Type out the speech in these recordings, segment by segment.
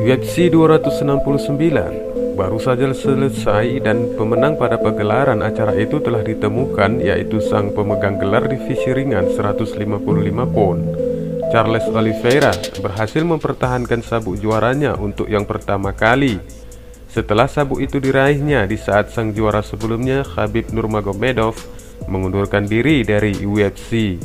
UFC 269 baru saja selesai dan pemenang pada pegelaran acara itu telah ditemukan, yaitu sang pemegang gelar divisi ringan 155 pound, Charles Oliveira, berhasil mempertahankan sabuk juaranya untuk yang pertama kali setelah sabuk itu diraihnya di saat sang juara sebelumnya, Khabib Nurmagomedov, mengundurkan diri dari UFC.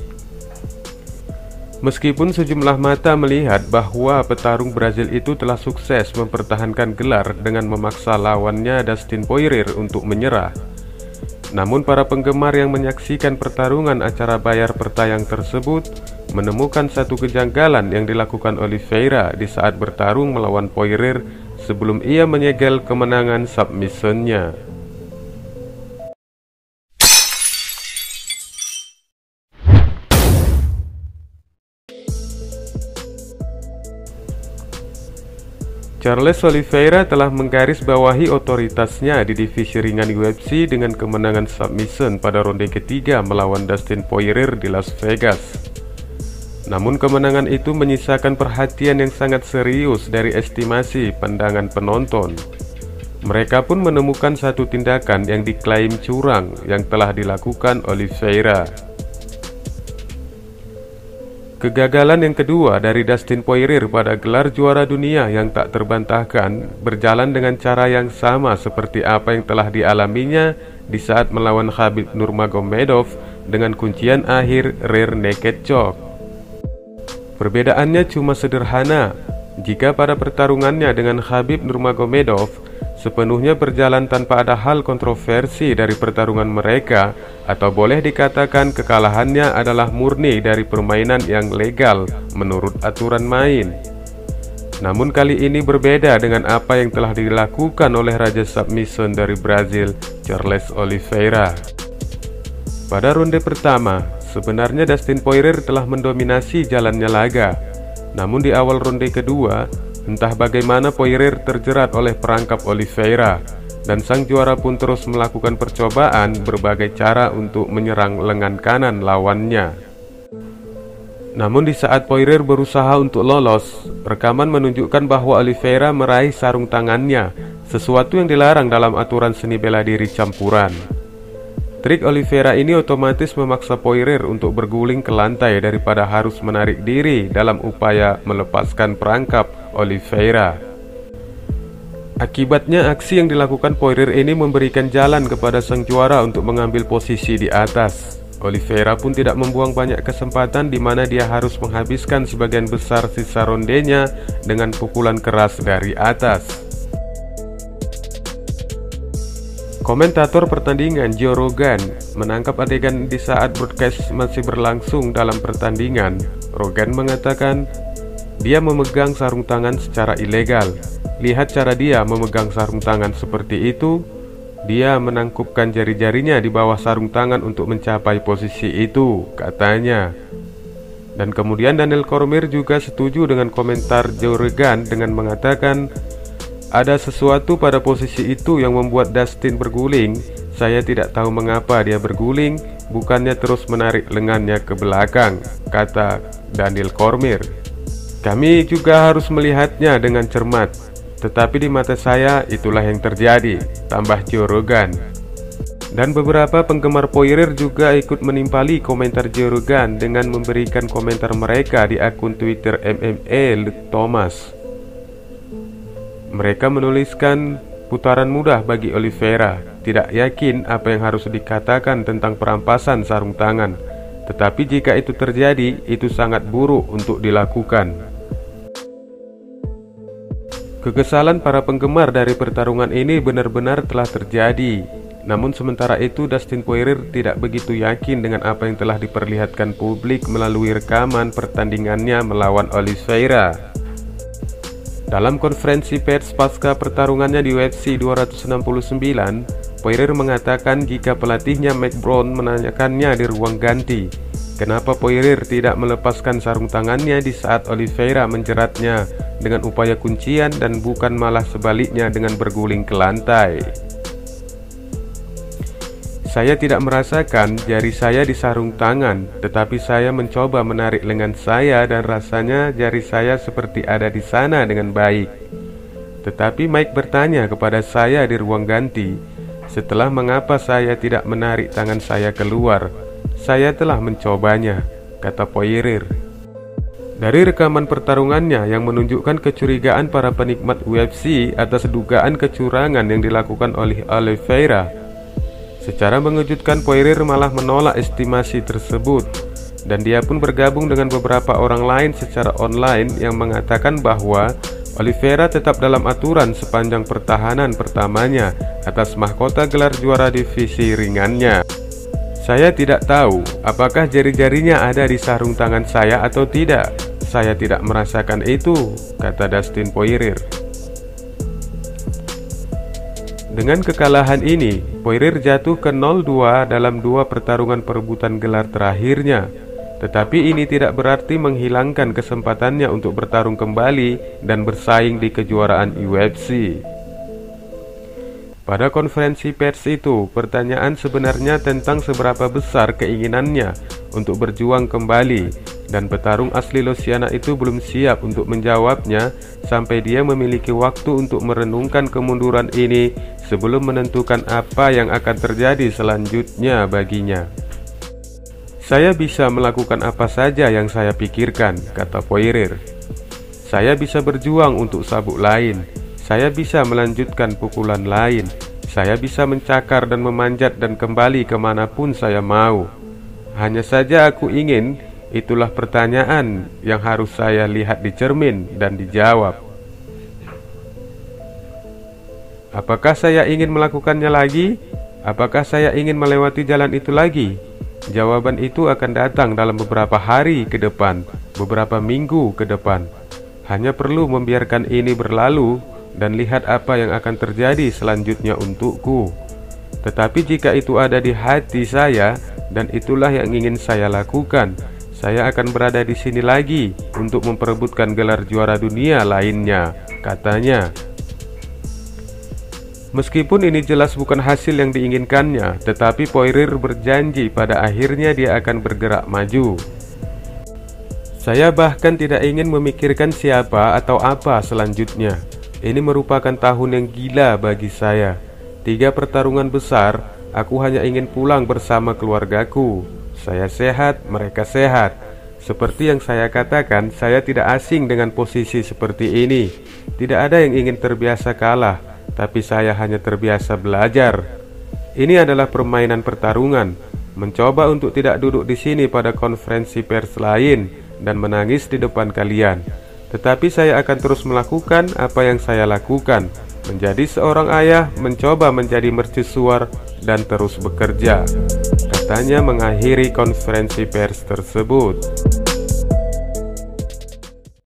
Meskipun sejumlah mata melihat bahwa petarung Brazil itu telah sukses mempertahankan gelar dengan memaksa lawannya Dustin Poirier untuk menyerah, namun para penggemar yang menyaksikan pertarungan acara bayar pertayang tersebut menemukan satu kejanggalan yang dilakukan Oliveira di saat bertarung melawan Poirier sebelum ia menyegel kemenangan submissionnya. Charles Oliveira telah menggarisbawahi otoritasnya di divisi ringan UFC dengan kemenangan submission pada ronde ketiga melawan Dustin Poirier di Las Vegas. Namun kemenangan itu menyisakan perhatian yang sangat serius dari estimasi pandangan penonton. Mereka pun menemukan satu tindakan yang diklaim curang yang telah dilakukan Oliveira. Kegagalan yang kedua dari Dustin Poirier pada gelar juara dunia yang tak terbantahkan berjalan dengan cara yang sama seperti apa yang telah dialaminya di saat melawan Khabib Nurmagomedov dengan kuncian akhir rear naked choke. Perbedaannya cuma sederhana. Jika pada pertarungannya dengan Khabib Nurmagomedov sepenuhnya berjalan tanpa ada hal kontroversi dari pertarungan mereka, atau boleh dikatakan kekalahannya adalah murni dari permainan yang legal menurut aturan main. Namun kali ini berbeda dengan apa yang telah dilakukan oleh Raja Submission dari Brazil, Charles Oliveira. Pada ronde pertama, sebenarnya Dustin Poirier telah mendominasi jalannya laga. Namun di awal ronde kedua, entah bagaimana Poirier terjerat oleh perangkap Oliveira, dan sang juara pun terus melakukan percobaan berbagai cara untuk menyerang lengan kanan lawannya. Namun di saat Poirier berusaha untuk lolos, rekaman menunjukkan bahwa Oliveira meraih sarung tangannya, sesuatu yang dilarang dalam aturan seni bela diri campuran. Trik Oliveira ini otomatis memaksa Poirier untuk berguling ke lantai daripada harus menarik diri dalam upaya melepaskan perangkap Oliveira. Akibatnya aksi yang dilakukan Poirier ini memberikan jalan kepada sang juara untuk mengambil posisi di atas. Oliveira pun tidak membuang banyak kesempatan di mana dia harus menghabiskan sebagian besar sisa rondenya dengan pukulan keras dari atas. Komentator pertandingan Joe Rogan menangkap adegan di saat broadcast masih berlangsung dalam pertandingan. Rogan mengatakan, dia memegang sarung tangan secara ilegal. Lihat cara dia memegang sarung tangan seperti itu. Dia menangkupkan jari-jarinya di bawah sarung tangan untuk mencapai posisi itu, katanya. Dan kemudian Daniel Cormier juga setuju dengan komentar Joe Rogan dengan mengatakan, ada sesuatu pada posisi itu yang membuat Dustin berguling. Saya tidak tahu mengapa dia berguling, bukannya terus menarik lengannya ke belakang, kata Daniel Cormier. Kami juga harus melihatnya dengan cermat, tetapi di mata saya itulah yang terjadi, tambah Joe Rogan. Dan beberapa penggemar Poirier juga ikut menimpali komentar Joe Rogan dengan memberikan komentar mereka di akun Twitter MMA Luke Thomas. Mereka menuliskan, putaran mudah bagi Oliveira, tidak yakin apa yang harus dikatakan tentang perampasan sarung tangan, tetapi jika itu terjadi, itu sangat buruk untuk dilakukan. Kekesalan para penggemar dari pertarungan ini benar-benar telah terjadi. Namun sementara itu Dustin Poirier tidak begitu yakin dengan apa yang telah diperlihatkan publik melalui rekaman pertandingannya melawan Oliveira. Dalam konferensi pers pasca pertarungannya di UFC 269, Poirier mengatakan jika pelatihnya Mike Brown menanyakannya di ruang ganti, kenapa Poirier tidak melepaskan sarung tangannya di saat Oliveira menjeratnya dengan upaya kuncian dan bukan malah sebaliknya dengan berguling ke lantai. Saya tidak merasakan jari saya di sarung tangan, tetapi saya mencoba menarik lengan saya dan rasanya jari saya seperti ada di sana dengan baik. Tetapi Mike bertanya kepada saya di ruang ganti, setelah mengapa saya tidak menarik tangan saya keluar. Saya telah mencobanya, kata Poirier. Dari rekaman pertarungannya yang menunjukkan kecurigaan para penikmat UFC atas dugaan kecurangan yang dilakukan oleh Oliveira, secara mengejutkan Poirier malah menolak estimasi tersebut, dan dia pun bergabung dengan beberapa orang lain secara online yang mengatakan bahwa Oliveira tetap dalam aturan sepanjang pertahanan pertamanya atas mahkota gelar juara divisi ringannya. Saya tidak tahu apakah jari-jarinya ada di sarung tangan saya atau tidak. Saya tidak merasakan itu, kata Dustin Poirier. Dengan kekalahan ini, Poirier jatuh ke 0-2 dalam 2 pertarungan perebutan gelar terakhirnya. Tetapi ini tidak berarti menghilangkan kesempatannya untuk bertarung kembali dan bersaing di kejuaraan UFC. Pada konferensi pers itu, pertanyaan sebenarnya tentang seberapa besar keinginannya untuk berjuang kembali, dan petarung asli Louisiana itu belum siap untuk menjawabnya sampai dia memiliki waktu untuk merenungkan kemunduran ini sebelum menentukan apa yang akan terjadi selanjutnya baginya. Saya bisa melakukan apa saja yang saya pikirkan, kata Poirier. Saya bisa berjuang untuk sabuk lain. Saya bisa melanjutkan pukulan lain. Saya bisa mencakar dan memanjat dan kembali kemanapun saya mau. Hanya saja aku ingin, itulah pertanyaan yang harus saya lihat di cermin dan dijawab. Apakah saya ingin melakukannya lagi? Apakah saya ingin melewati jalan itu lagi? Jawaban itu akan datang dalam beberapa hari ke depan, beberapa minggu ke depan. Hanya perlu membiarkan ini berlalu dan lihat apa yang akan terjadi selanjutnya untukku. Tetapi jika itu ada di hati saya dan itulah yang ingin saya lakukan, saya akan berada di sini lagi untuk memperebutkan gelar juara dunia lainnya, katanya. Meskipun ini jelas bukan hasil yang diinginkannya, tetapi Poirier berjanji pada akhirnya dia akan bergerak maju. Saya bahkan tidak ingin memikirkan siapa atau apa selanjutnya. Ini merupakan tahun yang gila bagi saya. 3 pertarungan besar, aku hanya ingin pulang bersama keluargaku. Saya sehat, mereka sehat. Seperti yang saya katakan, saya tidak asing dengan posisi seperti ini. Tidak ada yang ingin terbiasa kalah, tapi saya hanya terbiasa belajar. Ini adalah permainan pertarungan. Mencoba untuk tidak duduk di sini pada konferensi pers lain dan menangis di depan kalian. Tetapi saya akan terus melakukan apa yang saya lakukan. Menjadi seorang ayah, mencoba menjadi mercusuar, dan terus bekerja, katanya mengakhiri konferensi pers tersebut.